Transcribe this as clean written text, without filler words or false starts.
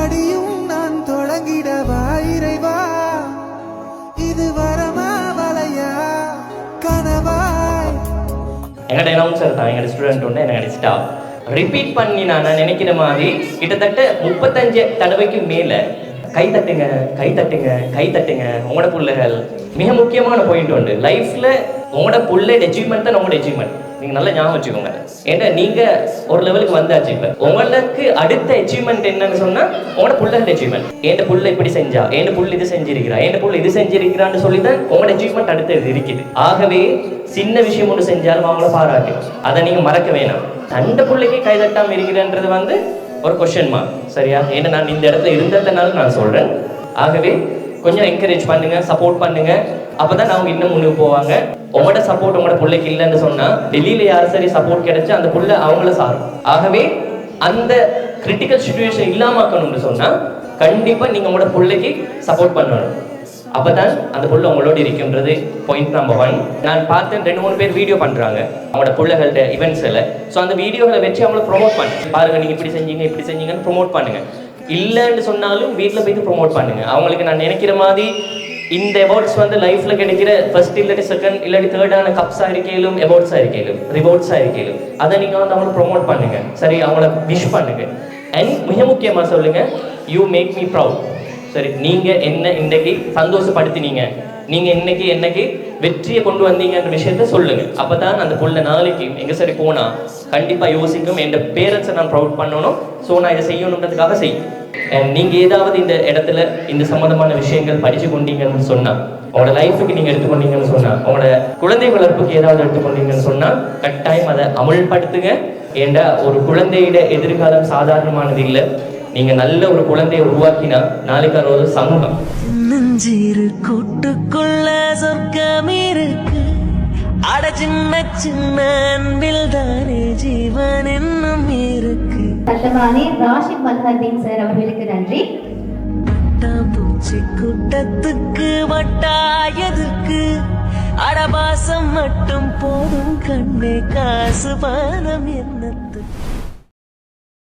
மறுபடியும் நான் தொடங்கிடவா இறைவா, இது வரமா வலையா கனவாய். எங்கள்ட அனௌன்சர் தான் எங்கள் ஸ்டூடெண்ட் ஒன்று எனக்கு அடிச்சிட்டா ரிப்பீட் பண்ணி நான் நினைக்கிற மாதிரி கிட்டத்தட்ட 35 தடவைக்கு மேலே கை தட்டுங்க கை தட்டுங்க கை தட்டுங்க. உங்களோட பிள்ளைகள் மிக முக்கியமான பாயிண்ட் உண்டு லைஃப்பில். உங்களோட பிள்ளை அச்சீவ்மெண்ட் தான் உங்களோட அச்சீவ்மெண்ட். நீங்கள் நல்லா ஞாபகம் வச்சுக்கோங்க. ஏன்னா நீங்கள் ஒரு லெவலுக்கு வந்தாச்சு. இப்போ உங்களுக்கு அடுத்த அச்சீவ்மெண்ட் என்னன்னு சொன்னால் உங்களோட பிள்ளைகள் அச்சீவ்மெண்ட். என் புள்ள இப்படி செஞ்சா, என் புள்ள இது செஞ்சிருக்கிறா, என் புள்ள இது செஞ்சிருக்கிறான்னு சொல்லி தான் உங்களோட அச்சீவ்மெண்ட் அடுத்தது இருக்குது. ஆகவே சின்ன விஷயம் ஒன்று செஞ்சாலும் அவங்கள பாராட்டும். அதை நீங்கள் மறக்க வேணாம். தண்ட பிள்ளைக்கு கை தட்டாமல் இருக்கிறன்றது வந்து ஒரு கொஸ்டின் மார்க். சரியா? ஏன்னா நான் இந்த இடத்துல இருந்ததுனால நான் சொல்கிறேன். ஆகவே கொஞ்சம் என்கரேஜ் பண்ணுங்க, சப்போர்ட் பண்ணுங்க. அப்பதான் அவங்க இன்னும் முன்னுக்கு போவாங்க. உங்களோட சப்போர்ட் உங்களோட பிள்ளைக்கு இல்லைன்னு சொன்னா டெல்லியில யாரும் சரி சப்போர்ட் கிடைச்சு அந்த புள்ள அவங்கள சாரும். ஆகவே அந்த கிரிட்டிக்கல் சிச்சுவேஷன் இல்லாமக்கணும்னு சொன்னா கண்டிப்பா நீங்க உங்களோட பிள்ளைக்கு சப்போர்ட் பண்ணணும். அப்பதான் அந்த புள்ள உங்களோட இருக்குன்றது பாயிண்ட் நம்பர் 1. நான் பார்த்தேன் 2-3 பேர் வீடியோ பண்றாங்க அவங்களோட பிள்ளைகளோட இவெண்ட்ஸ்ல. ஸோ அந்த வீடியோகளை வச்சு அவங்கள ப்ரொமோட் பண்ணுங்க. பாருங்க நீங்க இப்படி செஞ்சீங்க இப்படி செஞ்சீங்கன்னு ப்ரொமோட் பண்ணுங்க. இல்லைன்னு சொன்னாலும் வீட்டில் போயிட்டு ப்ரொமோட் பண்ணுங்க. அவங்களுக்கு நான் நினைக்கிற மாதிரி இந்த அவார்ட்ஸ் வந்து லைஃப்ல கிடைக்கிற ஃபர்ஸ்ட் இல்லாட்டி செகண்ட் இல்லாட்டி தேர்டான கப்ஸாக இருக்கையிலும் அவார்ட்ஸாக இருக்கையிலும் ரிவார்ட்ஸாக இருக்கையிலும் அதை நீங்கள் வந்து அவங்களை ப்ரொமோட் பண்ணுங்க. சரி, அவங்கள விஷ் பண்ணுங்க. அண்ட் மிக முக்கியமாக சொல்லுங்க, யூ மேக் மீ ப்ரவுட். சரி, நீங்கள் என்ன இன்னைக்கு சந்தோஷப்படுத்தினீங்க, நீங்கள் இன்னைக்கு வெற்றியை கொண்டு வந்தீங்கன்ற விஷயத்த சொல்லுங்க. அப்பதான் அந்த புள்ள நாளைக்கு எங்க சரி போனா கண்டிப்பா யோசிக்கும், என் பேரண்ட்ஸை நான் ப்ரௌட் பண்ணணும், ஸோ நான் இதை செய்யணுன்றதுக்காக செய்யும். நீங்க ஏதாவது இந்த இடத்துல இந்த சம்பந்தமான விஷயங்கள் படிச்சு கொண்டீங்கன்னு சொன்னா, உங்களோட லைஃபுக்கு நீங்க எடுத்துக்கொண்டீங்கன்னு சொன்னா, உங்களோட குழந்தை வளர்ப்புக்கு ஏதாவது எடுத்துக்கொண்டீங்கன்னு சொன்னா கட்டாயம் அதை அமுல்படுத்துங்க. ஏண்டா ஒரு குழந்தையோட எதிர்காலம் சாதாரணமானது இல்லை. நீங்க நல்ல ஒரு குழந்தையை உருவாக்கினா நாளைக்கு ஒரு சமூகம். நெஞ்சிரு கூட்டுக்குள்ள சொர்க்கம் இருக்கு, அட சின்ன சின்ன அன்பில் தானே ஜீவன் என்னும் இருக்கு. சட்டமானி ராஷித் மல்ஹர்தீன் சார் அவர்களுக்கு நன்றி. பட்டாம்பூச்சி கூட்டத்துக்கு வட்டாயதுக்கு அடபாசம் மட்டும் போதும் கண்ணே, காசு பானம் என்ன